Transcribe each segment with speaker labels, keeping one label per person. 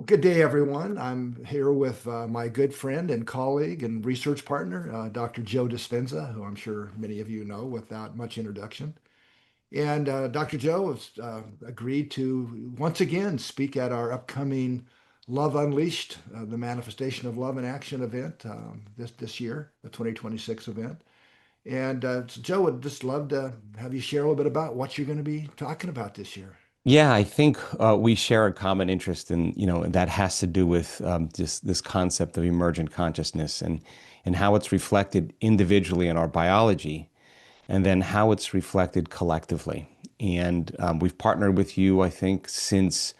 Speaker 1: Well, good day, everyone. I'm here with my good friend and colleague and research partner, Dr. Joe Dispenza, who I'm sure many of you know without much introduction. And Dr. Joe has agreed to once again speak at our upcoming Love Unleashed, the Manifestation of Love in Action event this year, the 2026 event. And so Joe would just love to have you share a little bit about what you're going to be talking about this year.
Speaker 2: Yeah, I think we share a common interest in, and that has to do with just this concept of emergent consciousness and how it's reflected individually in our biology, and then how it's reflected collectively. And we've partnered with you, I think, since,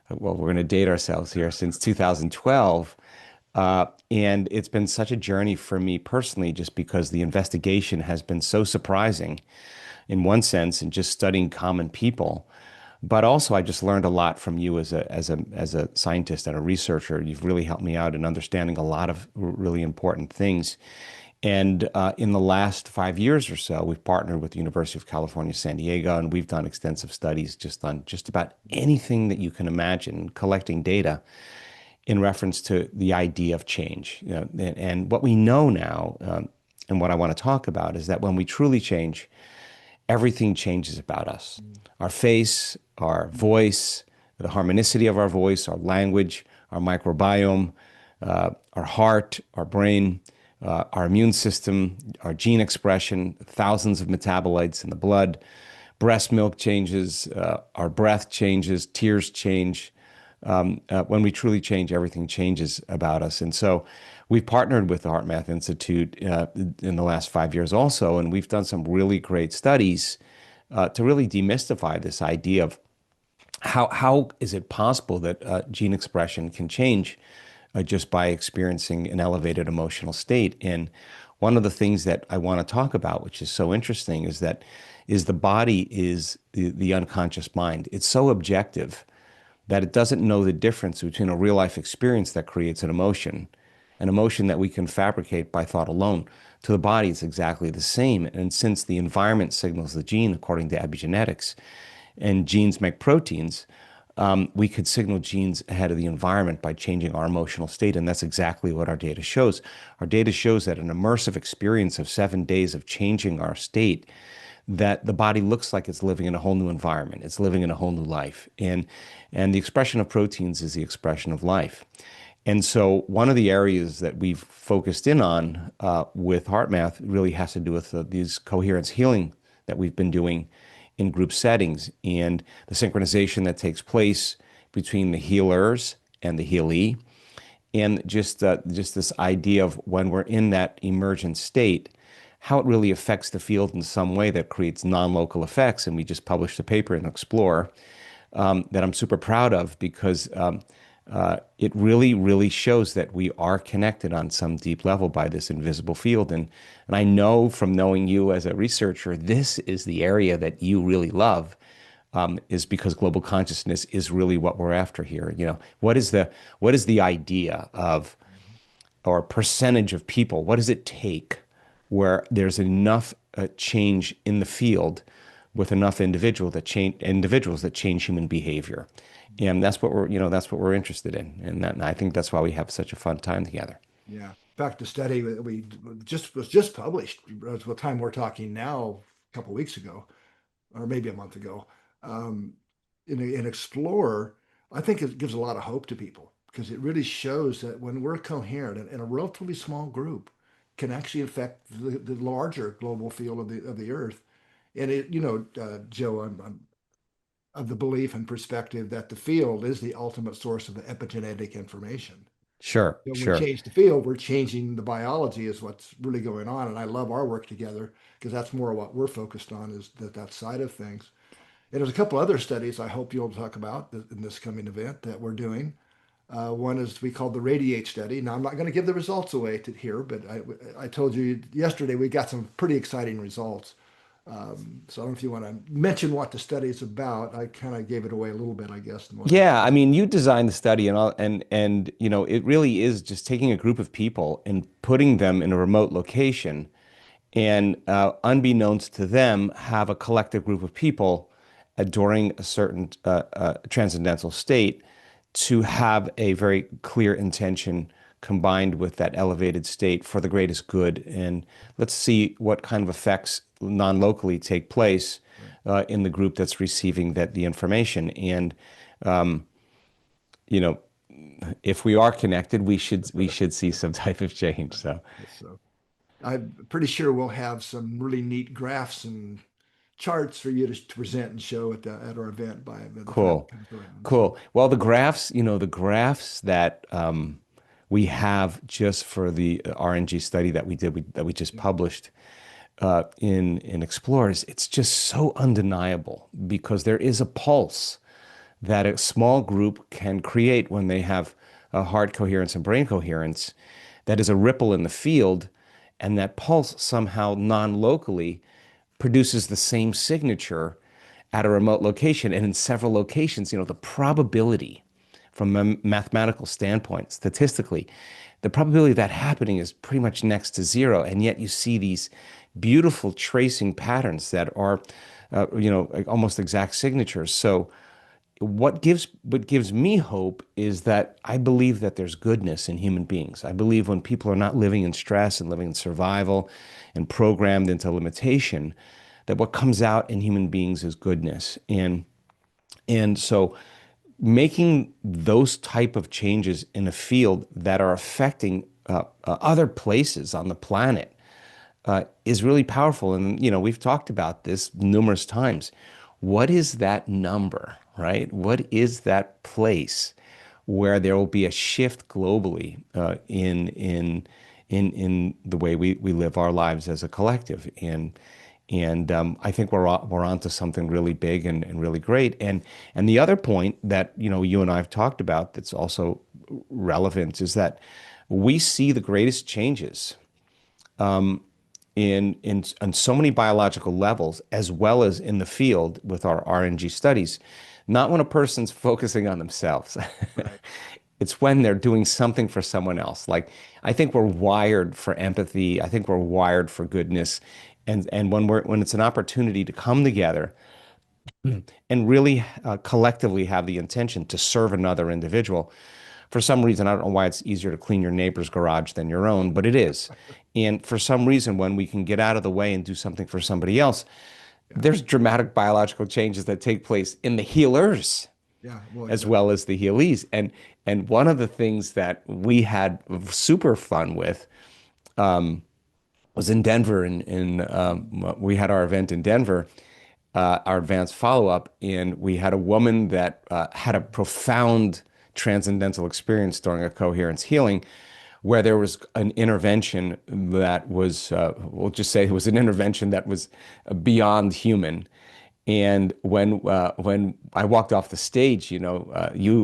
Speaker 2: well, we're going to date ourselves here, since 2012. And it's been such a journey for me personally, just because the investigation has been so surprising in one sense, and just studying common people. But also, I just learned a lot from you as a scientist and a researcher. You've really helped me out in understanding a lot of really important things. And in the last 5 years or so, we've partnered with the University of California, San Diego, and we've done extensive studies just on just about anything that you can imagine, collecting data in reference to the idea of change. And what we know now, and what I want to talk about, is that when we truly change, everything changes about us. Our face, our voice, the harmonicity of our voice, our language, our microbiome, our heart, our brain, our immune system, our gene expression, thousands of metabolites in the blood, breast milk changes, our breath changes, tears change. When we truly change, everything changes about us. And so we've partnered with the HeartMath Institute in the last 5 years also, and we've done some really great studies to really demystify this idea of how is it possible that gene expression can change just by experiencing an elevated emotional state. And one of the things that I want to talk about, which is so interesting, is that the body is the unconscious mind. It's so objective that it doesn't know the difference between a real life experience that creates an emotion that we can fabricate by thought alone. To the body, it's exactly the same. And since the environment signals the gene, according to epigenetics, and genes make proteins, we could signal genes ahead of the environment by changing our emotional state. And that's exactly what our data shows. Our data shows that an immersive experience of 7 days of changing our state, that the body looks like it's living in a whole new environment. It's living in a whole new life. And the expression of proteins is the expression of life. And so one of the areas that we've focused in on with HeartMath really has to do with these coherence healing that we've been doing in group settings, and the synchronization that takes place between the healers and the healee, and just this idea of when we're in that emergent state, how it really affects the field in some way that creates non-local effects. And we just published a paper in Explorer that I'm super proud of, because it really, really shows that we are connected on some deep level by this invisible field. And I know from knowing you as a researcher, this is the area that you really love, is because global consciousness is really what we're after here. What is the idea of, or percentage of people? What does it take where there's enough change in the field with enough individuals that change human behavior? And that's what we're interested in, and I think that's why we have such a fun time together.
Speaker 1: Yeah. In fact, the study that we just was just published at the time we're talking now, a couple of weeks ago, or maybe a month ago, um, in Explorer, I think it gives a lot of hope to people because it really shows that when we're coherent in a relatively small group, can actually affect the larger global field of the Earth. And Joe, I'm of the belief and perspective that the field is the ultimate source of the epigenetic information.
Speaker 2: Sure,
Speaker 1: When we
Speaker 2: sure.
Speaker 1: change the field, we're changing the biology is what's really going on. And I love our work together because that's more what we're focused on is that side of things. And there's a couple other studies I hope you'll talk about in this coming event that we're doing. One is we call the Radiate study. Now, I'm not going to give the results away here, but I told you yesterday we got some pretty exciting results. So I don't know if you want to mention what the study is about. I kind of gave it away a little bit, I guess, in what I
Speaker 2: Yeah, I
Speaker 1: said.
Speaker 2: mean, you designed the study, and it really is just taking a group of people and putting them in a remote location, and unbeknownst to them, have a collective group of people during a certain transcendental state to have a very clear intention combined with that elevated state for the greatest good. And let's see what kind of effects non-locally take place
Speaker 1: Right.
Speaker 2: in the group that's receiving the information. And um, you know, if we are connected, we should see some type of change. So
Speaker 1: So I'm pretty sure we'll have some really neat graphs and charts for you to present and show at our event by the time it
Speaker 2: cool.
Speaker 1: comes around. So
Speaker 2: Cool. Well, the graphs that we have just for the RNG study that we just
Speaker 1: yeah,
Speaker 2: published in Explorers, it's just so undeniable because there is a pulse that a small group can create when they have heart coherence and brain coherence. That is a ripple in the field, and that pulse somehow non-locally produces the same signature at a remote location and in several locations. The probability from a mathematical standpoint, statistically, the probability of that happening is pretty much next to zero. And yet you see these beautiful tracing patterns that are, like almost exact signatures. So what gives me hope is that I believe that there's goodness in human beings. I believe when people are not living in stress and living in survival and programmed into limitation, that what comes out in human beings is goodness. And so making those type of changes in a field that are affecting other places on the planet is really powerful. And we've talked about this numerous times. What is that number, right? What is that place where there will be a shift globally in the way we live our lives as a collective? And I think we're onto something really big and really great. And the other point that you and I have talked about that's also relevant is that we see the greatest changes in so many biological levels, as well as in the field with our RNG studies, not when a person's focusing on themselves.
Speaker 1: right.
Speaker 2: It's when they're doing something for someone else. Like, I think we're wired for empathy. I think we're wired for goodness. And when it's an opportunity to come together and really collectively have the intention to serve another individual. For some reason, I don't know why it's easier to clean your neighbor's garage than your own, but it is. And for some reason, when we can get out of the way and do something for somebody else,
Speaker 1: Yeah.
Speaker 2: there's dramatic biological changes that take place in the healers
Speaker 1: Yeah. Well,
Speaker 2: as well as the healees. And one of the things that we had super fun with was in Denver, and we had our event in Denver, our advanced follow-up, and we had a woman that had a profound transcendental experience during a coherence healing where there was an intervention that was, we'll just say it was an intervention that was beyond human. And when I walked off the stage, you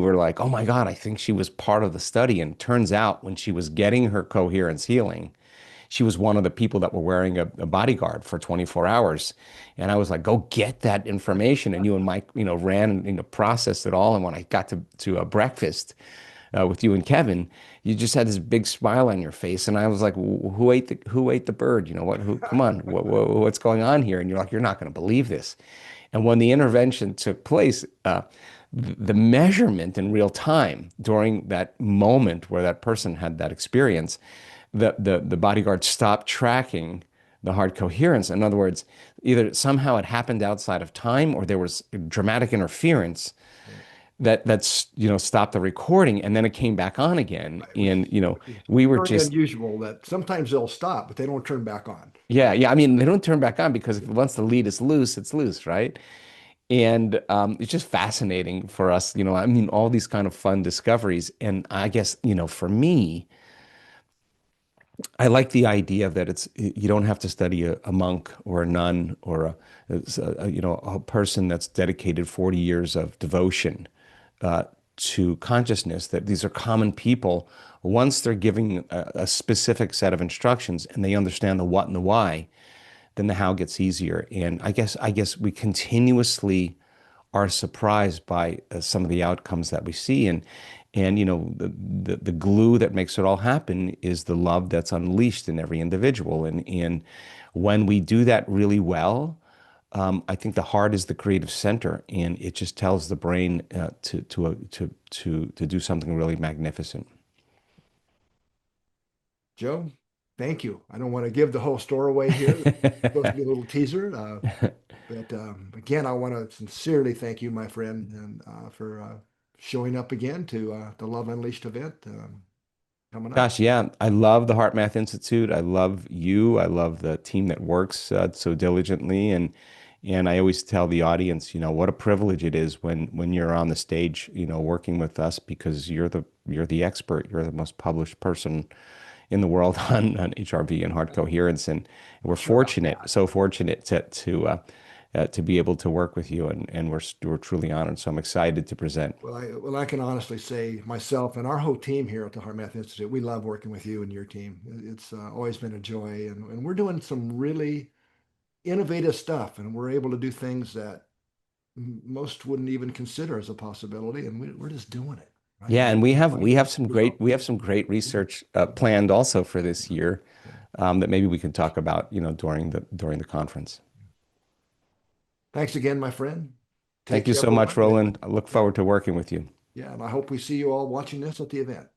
Speaker 2: were like, "Oh my God, I think she was part of the study." And turns out, when she was getting her coherence healing, she was one of the people that were wearing a bodyguard for 24 hours. And I was like, "Go get that information." And you and Mike, ran and processed it all. And when I got to a breakfast with you and Kevin, you just had this big smile on your face. And I was like, "Who ate the bird? Come on, what's going on here?" And you're like, "You're not going to believe this." And when the intervention took place, the measurement in real time during that moment where that person had that experience, the bodyguard stopped tracking the heart coherence. In other words, either somehow it happened outside of time, or there was dramatic interference
Speaker 1: Right.
Speaker 2: that's stopped the recording, and then it came back on again.
Speaker 1: Right.
Speaker 2: And
Speaker 1: Which is
Speaker 2: we were
Speaker 1: very
Speaker 2: just,
Speaker 1: unusual that sometimes they'll stop, but they don't turn back on.
Speaker 2: yeah. I mean, they don't turn back on because once the lead is loose, it's loose, right? And it's just fascinating for us. I mean, all these kind of fun discoveries. And I guess, for me, I like the idea that you don't have to study a monk or a nun or a person that's dedicated 40 years of devotion to consciousness. That these are common people. Once they're giving a specific set of instructions and they understand the what and the why, then the how gets easier. And I guess we continuously are surprised by some of the outcomes that we see. And the glue that makes it all happen is the love that's unleashed in every individual. And when we do that really well, I think the heart is the creative center, and it just tells the brain to do something really magnificent.
Speaker 1: Joe, thank you. I don't want to give the whole store away here. It's supposed to be a little teaser. But again, I want to sincerely thank you, my friend, and for showing up again to the Love Unleashed event coming up.
Speaker 2: Gosh, yeah, I love the HeartMath Institute. I love you. I love the team that works so diligently, and I always tell the audience, what a privilege it is when you're on the stage, working with us because you're the expert. You're the most published person in the world on HRV and heart coherence, and we're
Speaker 1: Sure about
Speaker 2: fortunate,
Speaker 1: that.
Speaker 2: so fortunate to be able to work with you, and we're truly honored. So I'm excited to present.
Speaker 1: Well, I can honestly say myself and our whole team here at the HeartMath Institute, we love working with you and your team. It's always been a joy, and we're doing some really innovative stuff, and we're able to do things that most wouldn't even consider as a possibility, and we're just doing it, right?
Speaker 2: Yeah,
Speaker 1: We're
Speaker 2: and we have
Speaker 1: showing
Speaker 2: we have some great
Speaker 1: results.
Speaker 2: we have some great research planned also for this year,
Speaker 1: Yeah.
Speaker 2: that maybe we can talk about, during the conference.
Speaker 1: Thanks again, my friend. Take
Speaker 2: Thank you
Speaker 1: care,
Speaker 2: so much,
Speaker 1: everyone.
Speaker 2: Roland. I look
Speaker 1: Yeah,
Speaker 2: forward to working with you.
Speaker 1: yeah, and I hope we see you all watching this at the event.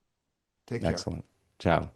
Speaker 1: Take care.
Speaker 2: Excellent. Ciao.